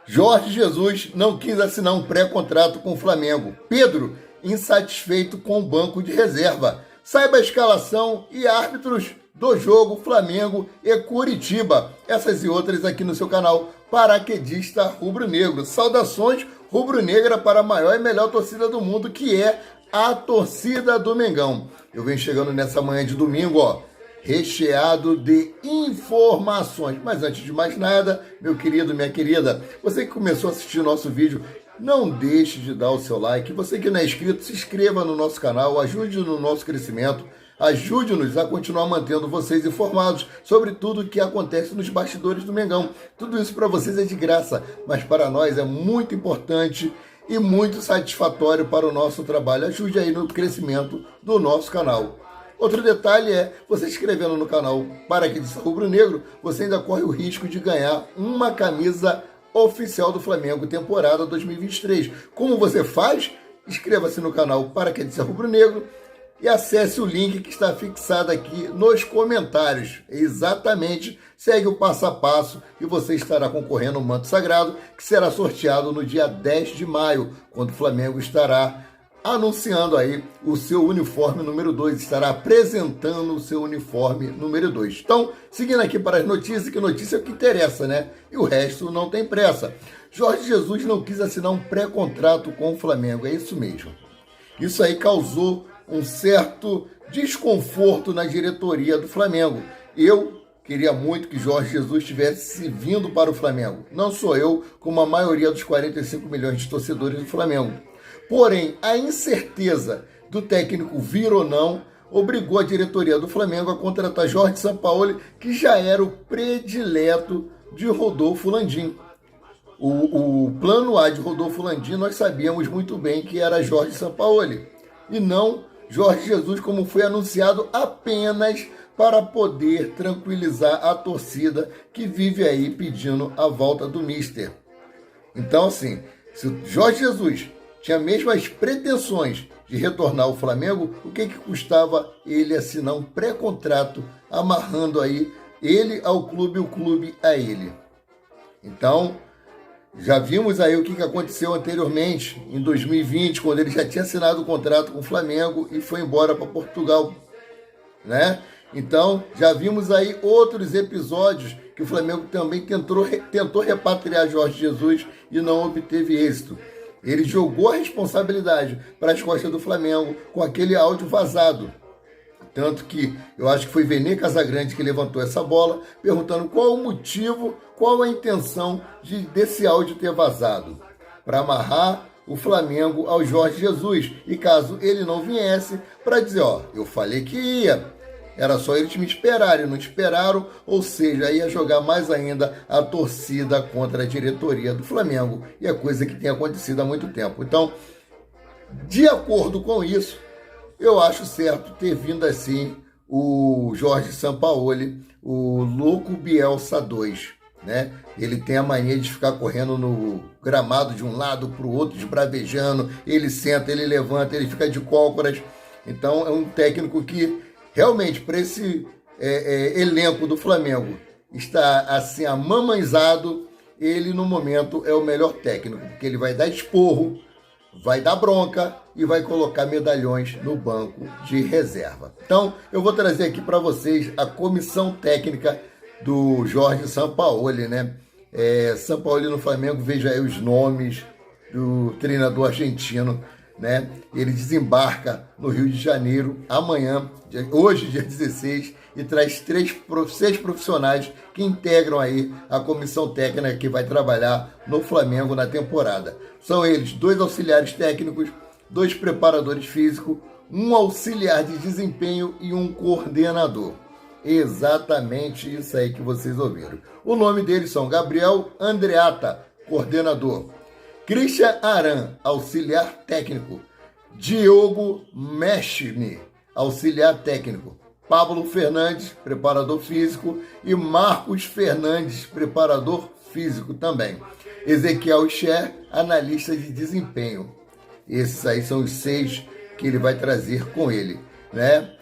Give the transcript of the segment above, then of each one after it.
Jorge Jesus não quis assinar um pré-contrato com o Flamengo. Pedro, insatisfeito com o banco de reserva. Saiba a escalação e árbitros do jogo Flamengo e Curitiba. Essas e outras aqui no seu canal Paraquedista Rubro-Negro. Saudações rubro-negra para a maior e melhor torcida do mundo, que é a torcida do Mengão. Eu venho chegando nessa manhã de domingo, recheado de informações. Mas antes de mais nada, meu querido, minha querida, você que começou a assistir o nosso vídeo, não deixe de dar o seu like. Você que não é inscrito, se inscreva no nosso canal, ajude no nosso crescimento, ajude-nos a continuar mantendo vocês informados sobre tudo o que acontece nos bastidores do Mengão. Tudo isso para vocês é de graça, mas para nós é muito importante e muito satisfatório para o nosso trabalho. Ajude aí no crescimento do nosso canal. Outro detalhe é, você se inscrevendo no canal Paraquedista Rubro-Negro, você ainda corre o risco de ganhar uma camisa oficial do Flamengo, temporada 2023. Como você faz? Inscreva-se no canal Paraquedista Rubro-Negro e acesse o link que está fixado aqui nos comentários. Exatamente, segue o passo a passo e você estará concorrendo ao manto sagrado, que será sorteado no dia 10 de maio, quando o Flamengo estará anunciando aí o seu uniforme número 2, estará apresentando o seu uniforme número 2. Então, seguindo aqui para as notícias, que notícia é o que interessa, né? E o resto não tem pressa. Jorge Jesus não quis assinar um pré-contrato com o Flamengo, é isso mesmo. Isso aí causou um certo desconforto na diretoria do Flamengo. Eu queria muito que Jorge Jesus tivesse vindo para o Flamengo. Não sou eu, como a maioria dos 45 milhões de torcedores do Flamengo. Porém, a incerteza do técnico vir ou não obrigou a diretoria do Flamengo a contratar Jorge Sampaoli, que já era o predileto de Rodolfo Landim. O plano A de Rodolfo Landim nós sabíamos muito bem que era Jorge Sampaoli, e não Jorge Jesus, como foi anunciado apenas para poder tranquilizar a torcida que vive aí pedindo a volta do Mister. Então, assim, se o Jorge Jesus tinha mesmo as pretensões de retornar ao Flamengo, o que custava ele assinar um pré-contrato amarrando aí ele ao clube e o clube a ele? Então, já vimos aí o que aconteceu anteriormente, em 2020, quando ele já tinha assinado o contrato com o Flamengo e foi embora para Portugal, né? Então, já vimos aí outros episódios que o Flamengo também tentou repatriar Jorge Jesus e não obteve êxito. Ele jogou a responsabilidade para as costas do Flamengo com aquele áudio vazado. Tanto que eu acho que foi Vene Casagrande que levantou essa bola, perguntando qual o motivo, qual a intenção desse áudio ter vazado. Para amarrar o Flamengo ao Jorge Jesus. E caso ele não viesse, para dizer, eu falei que ia. Era só eles me esperarem, não esperaram, ou seja, ia jogar mais ainda a torcida contra a diretoria do Flamengo. E é coisa que tem acontecido há muito tempo. Então, de acordo com isso, eu acho certo ter vindo assim o Jorge Sampaoli, o louco Bielsa 2, né? Ele tem a mania de ficar correndo no gramado de um lado para o outro, esbravejando, ele senta, ele levanta, ele fica de cócoras. Então, é um técnico que realmente, para esse elenco do Flamengo está assim amamãezado, ele no momento é o melhor técnico, porque ele vai dar esporro, vai dar bronca e vai colocar medalhões no banco de reserva. Então, eu vou trazer aqui para vocês a comissão técnica do Jorge Sampaoli, né? Sampaoli no Flamengo, veja aí os nomes do treinador argentino, né? Ele desembarca no Rio de Janeiro amanhã, hoje, dia 16, e traz 6 profissionais que integram aí a comissão técnica que vai trabalhar no Flamengo na temporada. São eles 2 auxiliares técnicos, 2 preparadores físicos, 1 auxiliar de desempenho e 1 coordenador. Exatamente isso aí que vocês ouviram. O nome deles são Gabriel Andreatta, coordenador; Christian Aran, auxiliar técnico; Diogo Meschini, auxiliar técnico; Pablo Fernandes, preparador físico; e Marcos Fernandes, preparador físico também. Ezequiel Scher, analista de desempenho. Esses aí são os 6 que ele vai trazer com ele, né?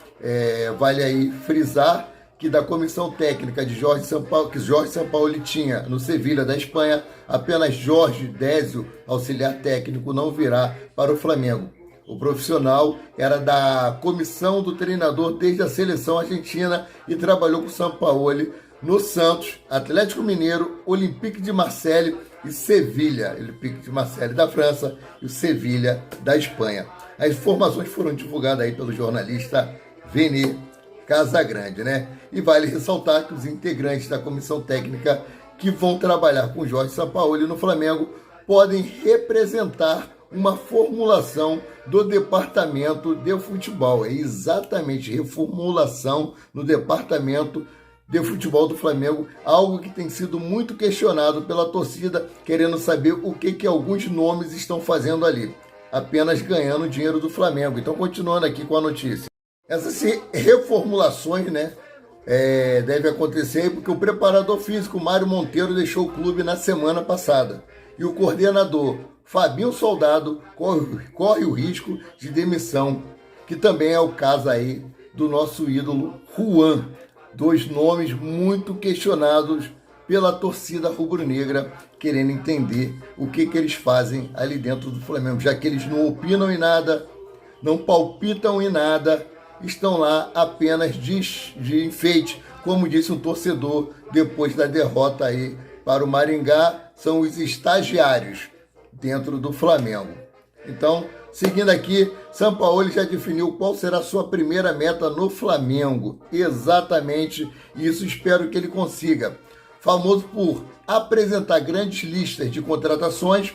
Vale aí frisar que da comissão técnica de Jorge Sampaoli, que Jorge Sampaoli tinha no Sevilha da Espanha, apenas Jorge Désio, auxiliar técnico, não virá para o Flamengo. O profissional era da comissão do treinador desde a seleção argentina e trabalhou com o Sampaoli no Santos, Atlético Mineiro, Olympique de Marseille e Sevilha. Olympique de Marseille da França e o Sevilha da Espanha. As informações foram divulgadas aí pelo jornalista Vene Casagrande, né? E vale ressaltar que os integrantes da comissão técnica que vão trabalhar com Jorge Sampaoli no Flamengo podem representar uma formulação do departamento de futebol. É exatamente reformulação no departamento de futebol do Flamengo, algo que tem sido muito questionado pela torcida, querendo saber o que alguns nomes estão fazendo ali, apenas ganhando dinheiro do Flamengo. Então, continuando aqui com a notícia. Essas reformulações, né, deve acontecer porque o preparador físico Mário Monteiro deixou o clube na semana passada e o coordenador Fabinho Soldado corre o risco de demissão, que também é o caso aí do nosso ídolo Juan. Dois nomes muito questionados pela torcida rubro-negra, querendo entender o que eles fazem ali dentro do Flamengo, já que eles não opinam em nada, não palpitam em nada, estão lá apenas de enfeite, como disse um torcedor depois da derrota aí para o Maringá, são os estagiários dentro do Flamengo. Então, seguindo aqui, Sampaoli já definiu qual será a sua primeira meta no Flamengo. Exatamente isso, espero que ele consiga. Famoso por apresentar grandes listas de contratações,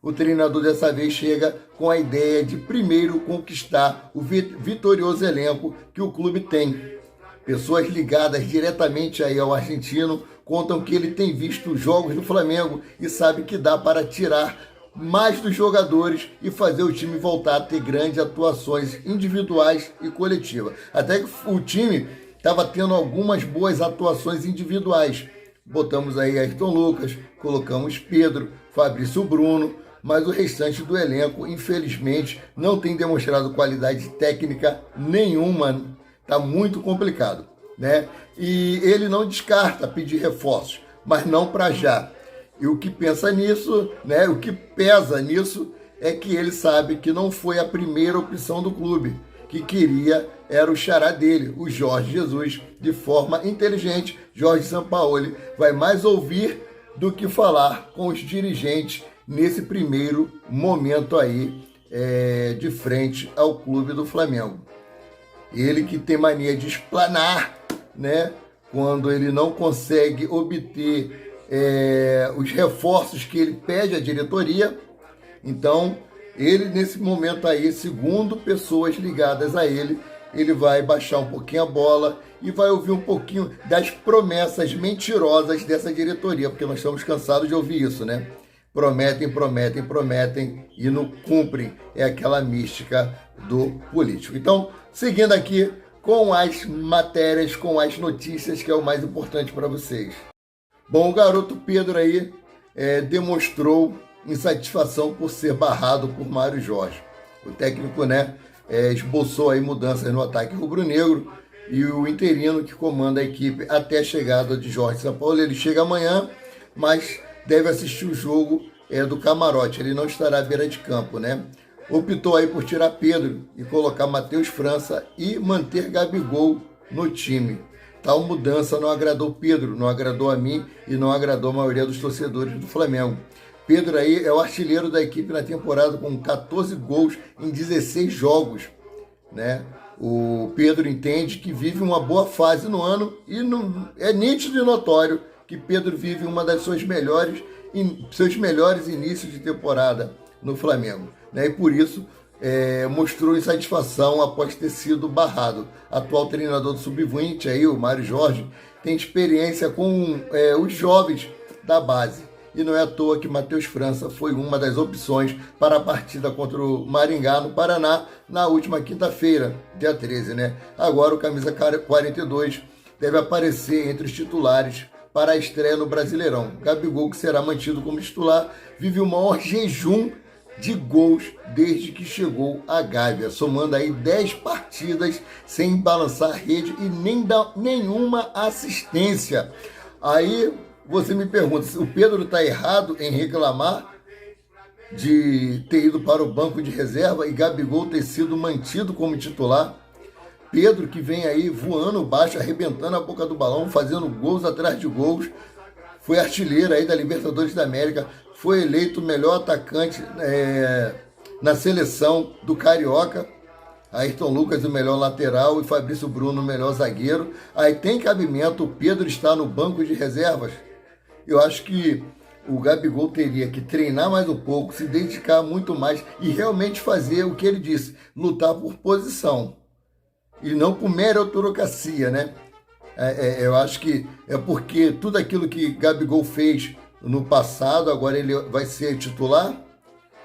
o treinador dessa vez chega com a ideia de primeiro conquistar o vitorioso elenco que o clube tem. Pessoas ligadas diretamente aí ao argentino contam que ele tem visto os jogos do Flamengo e sabe que dá para tirar mais dos jogadores e fazer o time voltar a ter grandes atuações individuais e coletivas. Até que o time estava tendo algumas boas atuações individuais. Botamos aí Ayrton Lucas, colocamos Pedro, Fabrício Bruno, mas o restante do elenco, infelizmente, não tem demonstrado qualidade técnica nenhuma. Está muito complicado, né? E ele não descarta pedir reforços, mas não para já. E o que pensa nisso, né? O que pesa nisso é que ele sabe que não foi a primeira opção do clube, que queria era o xará dele, o Jorge Jesus. De forma inteligente, Jorge Sampaoli vai mais ouvir do que falar com os dirigentes nesse primeiro momento aí de frente ao clube do Flamengo. Ele que tem mania de explanar, né? Quando ele não consegue obter os reforços que ele pede à diretoria. Então, ele nesse momento aí, segundo pessoas ligadas a ele, ele vai baixar um pouquinho a bola e vai ouvir um pouquinho das promessas mentirosas dessa diretoria, porque nós estamos cansados de ouvir isso, né? Prometem, prometem, prometem e não cumprem. É aquela mística do político. Então, seguindo aqui com as matérias, com as notícias, que é o mais importante para vocês. Bom, o garoto Pedro aí demonstrou insatisfação por ser barrado por Mário Jorge. O técnico, né, esboçou aí mudanças no ataque rubro-negro e o interino que comanda a equipe até a chegada de Jorge Sampaoli. Ele chega amanhã, mas deve assistir o jogo do camarote. Ele não estará à beira de campo, né? Optou aí por tirar Pedro e colocar Matheus França e manter Gabigol no time. Tal mudança não agradou Pedro, não agradou a mim e não agradou a maioria dos torcedores do Flamengo. Pedro aí é o artilheiro da equipe na temporada com 14 gols em 16 jogos, né? O Pedro entende que vive uma boa fase no ano e é nítido e notório que Pedro vive uma das seus melhores inícios de temporada no Flamengo, né? E por isso mostrou insatisfação após ter sido barrado. Atual treinador do Sub-20, aí, o Mário Jorge, tem experiência com os jovens da base. E não é à toa que Matheus França foi uma das opções para a partida contra o Maringá, no Paraná, na última quinta-feira, dia 13, né? Agora o camisa 42 deve aparecer entre os titulares para a estreia no Brasileirão. Gabigol, que será mantido como titular, vive o maior jejum de gols desde que chegou a Gávea, somando aí 10 partidas sem balançar a rede e nem dar nenhuma assistência. Aí você me pergunta, se o Pedro está errado em reclamar de ter ido para o banco de reserva e Gabigol ter sido mantido como titular? Pedro, que vem aí voando baixo, arrebentando a boca do balão, fazendo gols atrás de gols, foi artilheiro aí da Libertadores da América, foi eleito o melhor atacante na seleção do Carioca. Ayrton Lucas o melhor lateral e Fabrício Bruno o melhor zagueiro. Aí tem cabimento o Pedro estar no banco de reservas? Eu acho que o Gabigol teria que treinar mais um pouco, se dedicar muito mais e realmente fazer o que ele disse, lutar por posição e não por meritocracia, né? Eu acho que é porque tudo aquilo que Gabigol fez no passado, agora ele vai ser titular?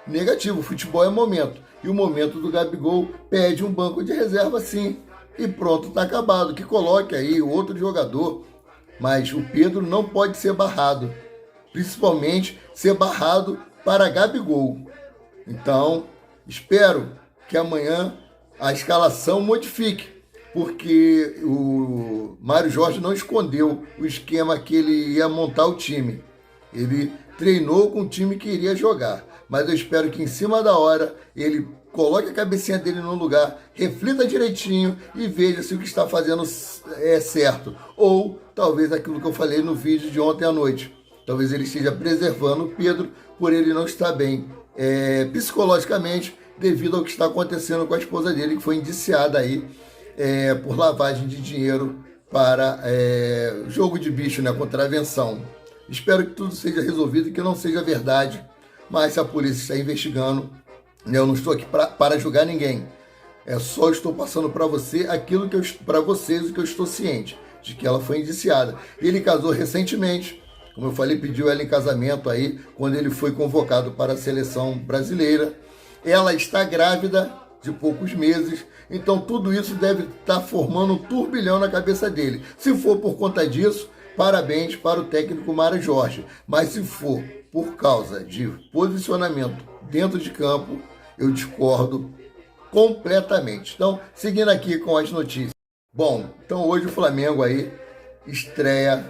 Negativo, o futebol é momento. E o momento do Gabigol pede um banco de reserva sim. E pronto, está acabado. Que coloque aí outro jogador. Mas o Pedro não pode ser barrado. Principalmente ser barrado para Gabigol. Então, espero que amanhã a escalação modifique. Porque o Mário Jorge não escondeu o esquema que ele ia montar o time. Ele treinou com o time que iria jogar. Mas eu espero que em cima da hora ele coloque a cabecinha dele no lugar, reflita direitinho e veja se o que está fazendo é certo. Ou talvez aquilo que eu falei no vídeo de ontem à noite. Talvez ele esteja preservando o Pedro por ele não estar bem psicologicamente devido ao que está acontecendo com a esposa dele, que foi indiciada aí por lavagem de dinheiro para jogo de bicho, né, contravenção. Espero que tudo seja resolvido e que não seja verdade, mas se a polícia está investigando, eu não estou aqui para julgar ninguém. Só estou passando para você aquilo que para vocês o que eu estou ciente, de que ela foi indiciada. Ele casou recentemente, como eu falei, pediu ela em casamento aí, quando ele foi convocado para a seleção brasileira. Ela está grávida de poucos meses, então tudo isso deve estar formando um turbilhão na cabeça dele. Se for por conta disso, parabéns para o técnico Mário Jorge, mas se for por causa de posicionamento dentro de campo, eu discordo completamente. Então, seguindo aqui com as notícias. Bom, então hoje o Flamengo aí estreia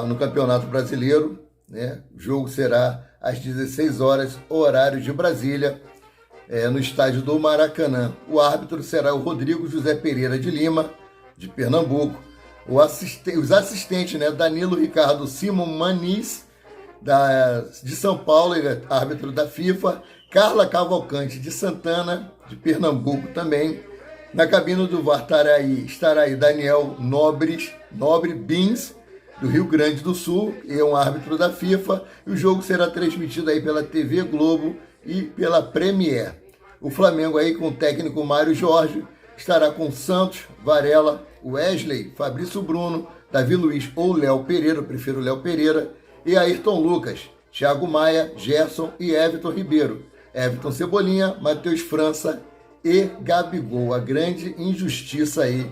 no Campeonato Brasileiro, né? O jogo será às 16 horas, horário de Brasília, no estádio do Maracanã. O árbitro será o Rodrigo José Pereira de Lima, de Pernambuco. Os assistentes, né, Danilo Ricardo Simon Maniz, de São Paulo, ele é árbitro da FIFA. Carla Cavalcante, de Santana, de Pernambuco também. Na cabine do VAR estará aí Daniel Nobre Bins, do Rio Grande do Sul, e é um árbitro da FIFA. E o jogo será transmitido aí pela TV Globo e pela Premier. O Flamengo aí com o técnico Mário Jorge estará com Santos, Varela, Wesley, Fabrício Bruno, Davi Luiz ou Léo Pereira, eu prefiro Léo Pereira, e Ayrton Lucas, Thiago Maia, Gerson e Everton Ribeiro, Everton Cebolinha, Matheus França e Gabigol. A grande injustiça aí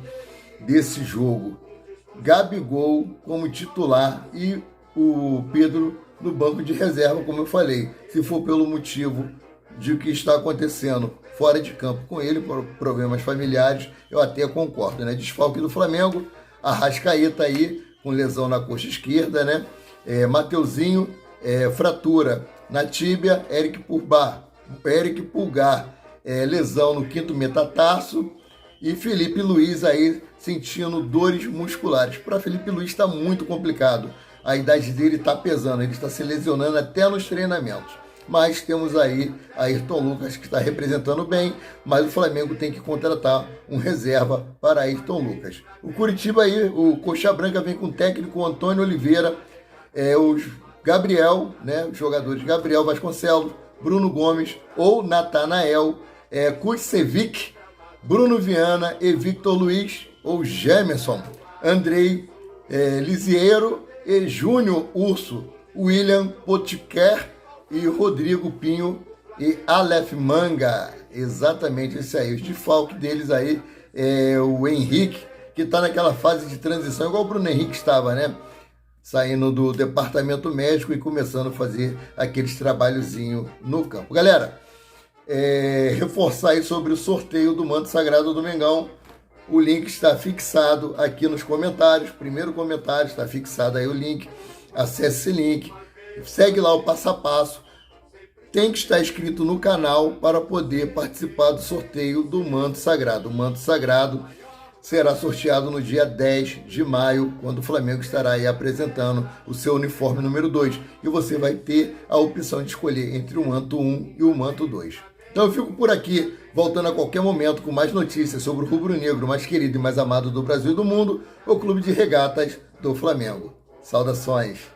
desse jogo. Gabigol como titular e o Pedro no banco de reserva, como eu falei. Se for pelo motivo de o que está acontecendo fora de campo com ele, por problemas familiares, eu até concordo, né? Desfalque do Flamengo, Arrascaeta aí, com lesão na coxa esquerda, né? Mateuzinho, fratura na tíbia, Eric Pulgar, lesão no quinto metatarso, e Felipe Luiz aí sentindo dores musculares. Para Felipe Luiz está muito complicado, a idade dele está pesando, ele está se lesionando até nos treinamentos. Mas temos aí Ayrton Lucas, que está representando bem, mas o Flamengo tem que contratar um reserva para Ayrton Lucas. O Curitiba aí, o Coxa Branca vem com o técnico Antônio Oliveira, os Gabriel, né, os jogadores Gabriel Vasconcelos, Bruno Gomes ou Natanael, Kusevich, Bruno Viana e Victor Luiz ou Gemerson, Andrei Lisiero e Júnior Urso, William Potker e Rodrigo Pinho e Aleph Manga. Exatamente esse aí. Os desfalques deles aí o Henrique, que está naquela fase de transição, igual o Bruno Henrique estava, né? saindo do departamento médico e começando a fazer aqueles trabalhozinhos no campo. Galera, reforçar aí sobre o sorteio do manto sagrado do Mengão. O link está fixado aqui nos comentários. Primeiro comentário está fixado aí o link. Acesse esse link, segue lá o passo a passo. Tem que estar inscrito no canal para poder participar do sorteio do manto sagrado. O manto sagrado será sorteado no dia 10 de maio, quando o Flamengo estará aí apresentando o seu uniforme número 2. E você vai ter a opção de escolher entre o manto 1 e o manto 2. Então eu fico por aqui, voltando a qualquer momento com mais notícias sobre o rubro-negro mais querido e mais amado do Brasil e do mundo, o Clube de Regatas do Flamengo. Saudações!